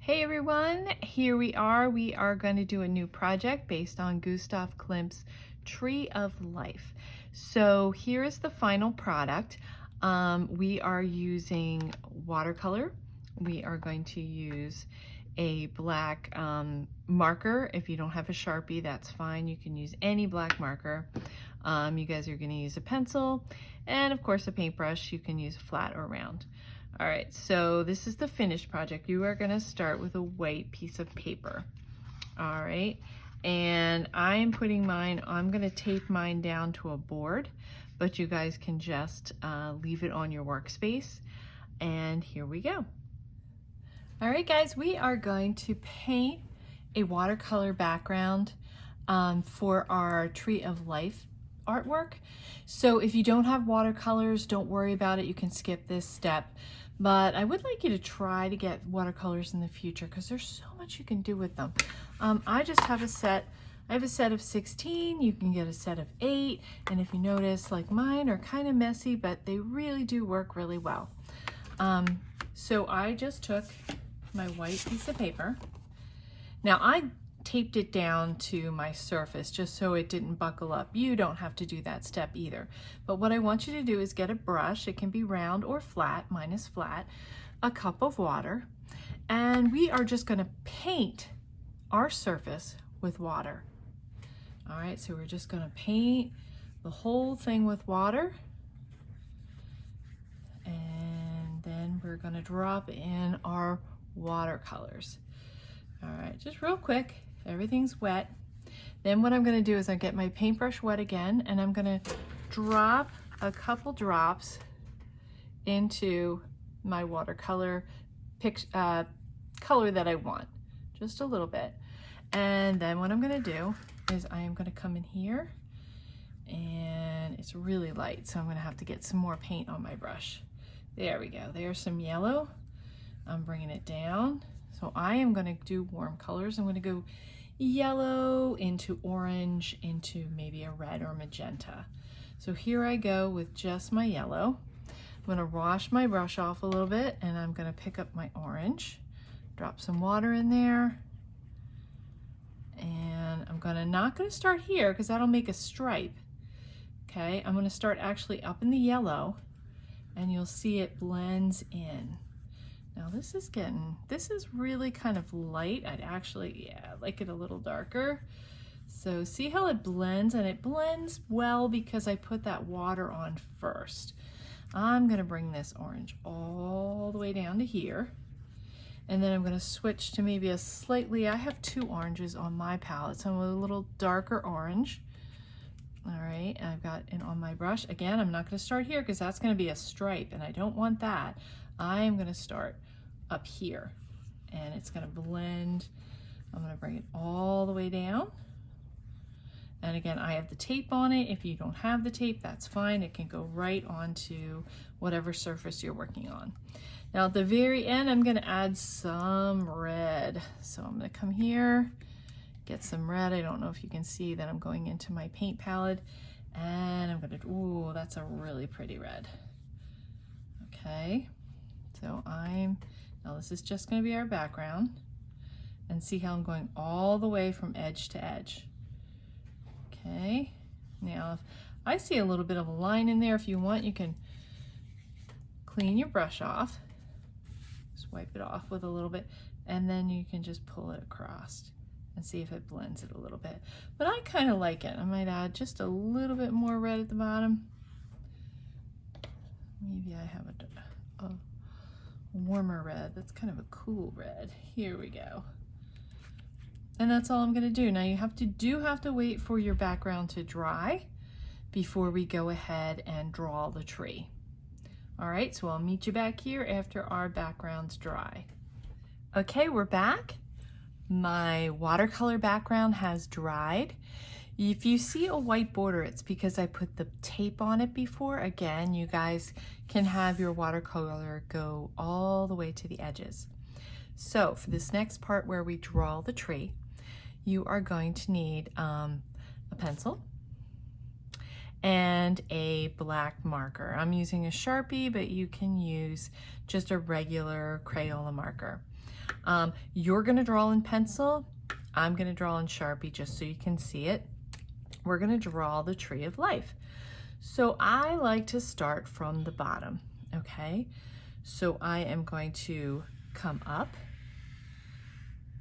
Hey everyone, here we are. We are going to do a new project based on Gustav Klimt's Tree of Life. So here is the final product. We are using watercolor. We are going to use a black marker. If you don't have a Sharpie, that's fine. You can use any black marker. You guys are going to use a pencil and of course a paintbrush. You can use flat or round. All right, so this is the finished project. You are gonna start with a white piece of paper. All right, and I'm gonna tape mine down to a board, but you guys can just leave it on your workspace. And here we go. All right, guys, we are going to paint a watercolor background for our Tree of Life artwork. So if you don't have watercolors, don't worry about it. You can skip this step. But I would like you to try to get watercolors in the future because there's so much you can do with them. I just have a set. I have a set of 16. You can get a set of 8. And if you notice, like mine are kind of messy, but they really do work really well. So I just took my white piece of paper. Now I taped it down to my surface just so it didn't buckle up. You don't have to do that step either. But what I want you to do is get a brush. It can be round or flat. Mine is flat. A cup of water. And we are just going to paint our surface with water. All right, so we're just going to paint the whole thing with water. And then we're going to drop in our watercolors. All right, just real quick. Everything's wet. Then what I'm going to do is I get my paintbrush wet again, and I'm going to drop a couple drops into my watercolor color that I want, just a little bit. And then what I'm going to do is I am going to come in here, and it's really light, so I'm going to have to get some more paint on my brush. There we go. There's some yellow. I'm bringing it down. So I am going to do warm colors. I'm going to go yellow into orange into maybe a red or magenta. So here I go with just my yellow. I'm going to wash my brush off a little bit, and I'm going to pick up my orange, drop some water in there, and I'm not going to start here because that'll make a stripe. Okay, I'm going to start actually up in the yellow, and you'll see it blends in. Now this is really kind of light. I'd actually, like it a little darker. So see how it blends, and it blends well because I put that water on first. I'm gonna bring this orange all the way down to here. And then I'm gonna switch to maybe I have 2 oranges on my palette, so I'm a little darker orange. All right, and I've got it on my brush. Again, I'm not gonna start here because that's gonna be a stripe, and I don't want that. I'm gonna start up here, and it's gonna blend. I'm gonna bring it all the way down. And again, I have the tape on it. If you don't have the tape, that's fine. It can go right onto whatever surface you're working on. Now at the very end, I'm gonna add some red. So I'm gonna come here, get some red. I don't know if you can see that I'm going into my paint palette, and I'm gonna, ooh, that's a really pretty red. Okay, so now this is just going to be our background, and see how I'm going all the way from edge to edge. Okay, now if I see a little bit of a line in there, if you want, you can clean your brush off, just wipe it off with a little bit, and then you can just pull it across and see if it blends it a little bit. But I kind of like it. I might add just a little bit more red at the bottom. Maybe I have a warmer red. That's kind of a cool red. Here we go. And that's all I'm going to do. Now you have to wait for your background to dry before we go ahead and draw the tree. All right, so I'll meet you back here after our background's dry. Okay, we're back. My watercolor background has dried. If you see a white border, it's because I put the tape on it before. Again, you guys can have your watercolor go all the way to the edges. So for this next part where we draw the tree, you are going to need a pencil and a black marker. I'm using a Sharpie, but you can use just a regular Crayola marker. You're gonna draw in pencil. I'm gonna draw in Sharpie just so you can see it. We're gonna draw the tree of life. So I like to start from the bottom, okay? So I am going to come up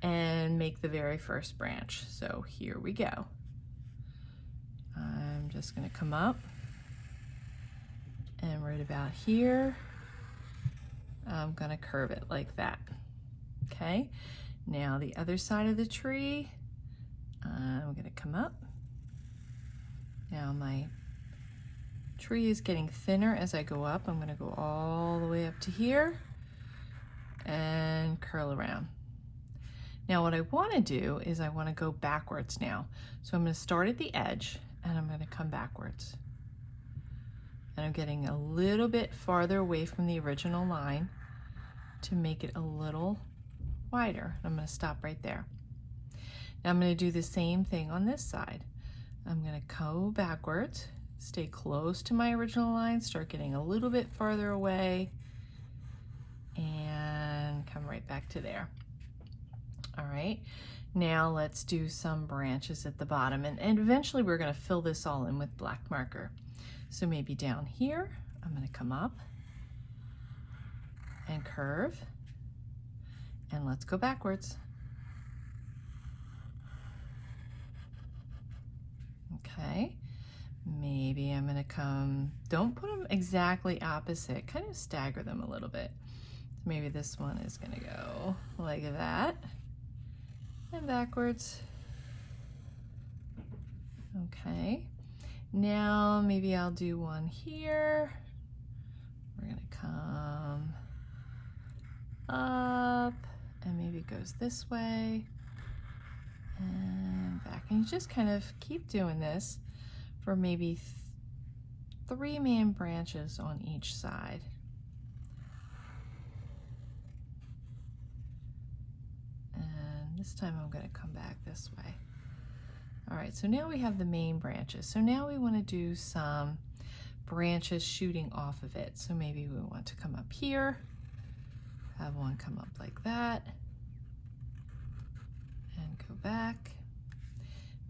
and make the very first branch. So here we go. I'm just gonna come up and right about here, I'm gonna curve it like that, okay? Now the other side of the tree, I'm gonna come up. Now my tree is getting thinner as I go up. I'm gonna go all the way up to here and curl around. Now what I wanna do is I wanna go backwards now. So I'm gonna start at the edge and I'm gonna come backwards. And I'm getting a little bit farther away from the original line to make it a little wider. I'm gonna stop right there. Now I'm gonna do the same thing on this side. I'm gonna go backwards, stay close to my original line, start getting a little bit farther away, and come right back to there. All right, now let's do some branches at the bottom, and eventually we're gonna fill this all in with black marker. So maybe down here, I'm gonna come up and curve, and let's go backwards. Okay, maybe I'm gonna come, don't put them exactly opposite, kind of stagger them a little bit. So maybe this one is gonna go like that and backwards. Okay, now maybe I'll do one here. We're gonna come up and maybe it goes this way and back. And you just kind of keep doing this for maybe 3 main branches on each side. And this time I'm going to come back this way. All right, so now we have the main branches. So now we want to do some branches shooting off of it. So maybe we want to come up here, have one come up like that, and go back.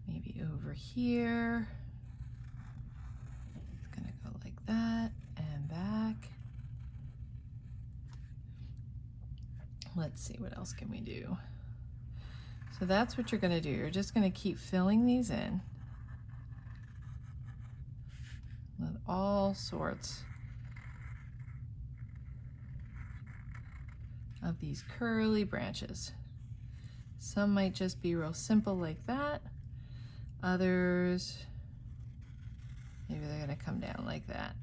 Maybe over here, it's gonna go like that and back. Let's see, what else can we do? So that's what you're gonna do. You're just gonna keep filling these in with all sorts of these curly branches. Some might just be real simple like that. Others, maybe they're gonna come down like that.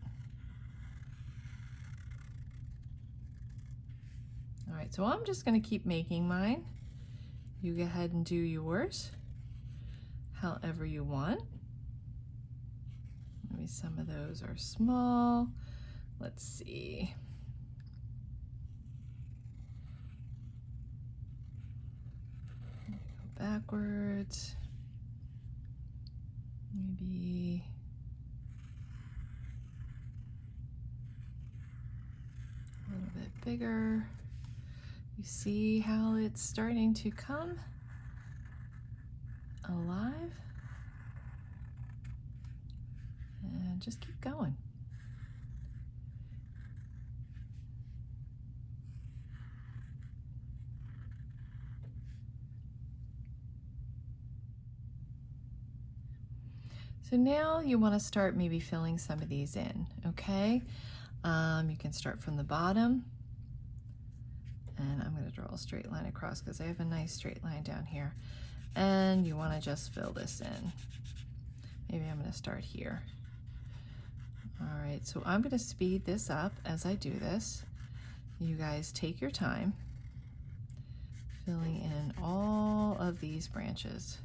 All right, so I'm just gonna keep making mine. You go ahead and do yours however you want. Maybe some of those are small. Let's see. Go backwards. Maybe a little bit bigger. You see how it's starting to come alive? And just keep going. So now you want to start maybe filling some of these in, okay? You can start from the bottom, and I'm going to draw a straight line across because I have a nice straight line down here. And you want to just fill this in. Maybe I'm going to start here. All right, so I'm going to speed this up as I do this. You guys take your time filling in all of these branches.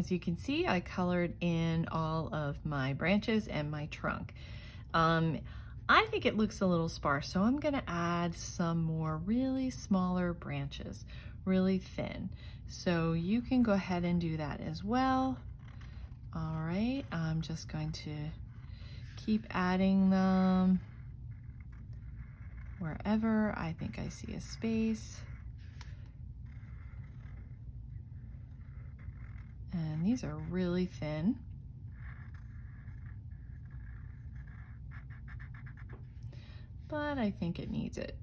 as you can see, I colored in all of my branches and my trunk. I think it looks a little sparse, so I'm gonna add some more really smaller branches, really thin. So you can go ahead and do that as well. All right, I'm just going to keep adding them wherever I think I see a space. And these are really thin. But I think it needs it.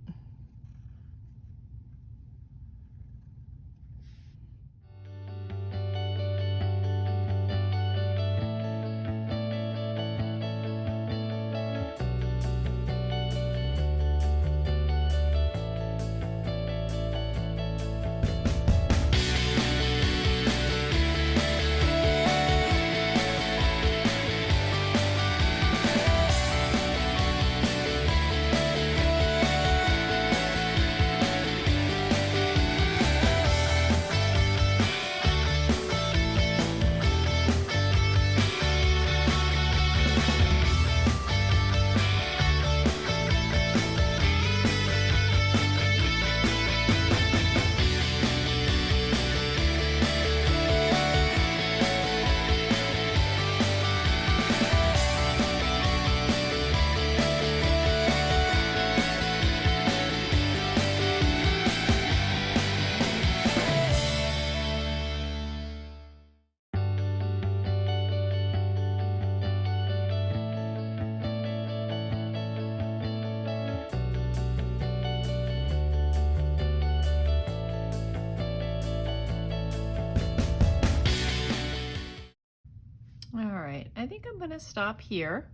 All right, I think I'm gonna stop here.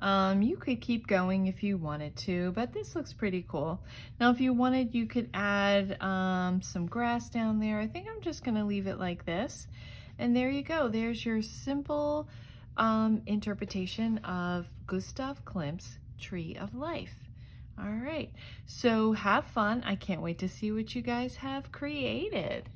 You could keep going if you wanted to, but this looks pretty cool. Now, if you wanted, you could add some grass down there. I think I'm just gonna leave it like this. And there you go. There's your simple interpretation of Gustav Klimt's Tree of Life. All right, so have fun. I can't wait to see what you guys have created.